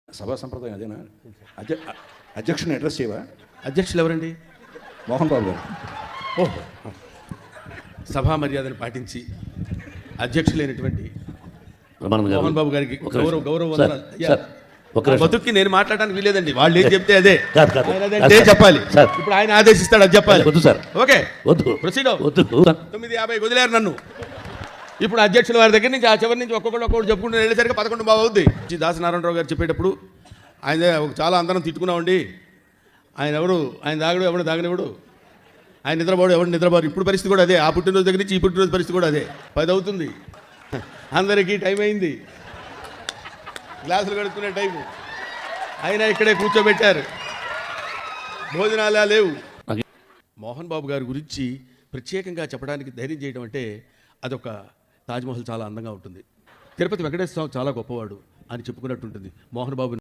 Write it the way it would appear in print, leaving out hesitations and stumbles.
సభా సంప్రదాయం అదేనా? అధ్యక్షుని అడ్రస్ చేయవా? అధ్యక్షులు ఎవరండి? మోహన్ బాబు గారు. ఓహో, సభా మర్యాదను పాటించి అధ్యక్షులైనటువంటి మోహన్ బాబు గారికి గౌరవ వందనాలు. అయ్యా, బతుక్కి నేను మాట్లాడడానికి వీలేదండి. వాళ్ళు ఏం చెప్తే అదే చెప్పాలి. ఇప్పుడు ఆయన ఆదేశిస్తాడు, అది చెప్పాలి. వద్దు సార్, ఓకే, వద్దు, ప్రొసీడ్. వద్దు. 9:50 వదిలేరు నన్ను. ఇప్పుడు అధ్యక్షుల వారి దగ్గర నుంచి ఆ చివరి నుంచి ఒక్కొక్కటి చెప్పుకుంటూ వెళ్ళేసరికి 11 బాగా అవుద్ది. దాసనారాయణరావు గారు చెప్పేటప్పుడు ఆయన చాలా అందరం తిట్టుకున్నామండి. ఆయన ఎవడు, ఆయన దాగడు, ఎవడు దాగనివాడు, ఆయన నిద్రపోడు, ఎవడు నిద్రపోడు. ఇప్పుడు పరిస్థితి కూడా అదే. ఆ పుట్టినరోజు దగ్గర నుంచి ఈ పుట్టినరోజు పరిస్థితి కూడా అదే. 10 అవుతుంది, అందరికీ టైం అయింది, గ్లాసులు కడుక్కునే టైము. ఆయన ఇక్కడే కూర్చోబెట్టారు, భోజనాలే లేవు. మోహన్ బాబు గారి గురించి ప్రత్యేకంగా చెప్పడానికి ధైర్యం చేయడం అంటే అదొక తాజ్మహల్ చాలా అందంగా ఉంటుంది. తిరుపతి వెంకటేశ్వర స్వామి చాలా గొప్పవాడు అని చెప్పుకున్నట్టు ఉంటుంది. మోహన్ బాబు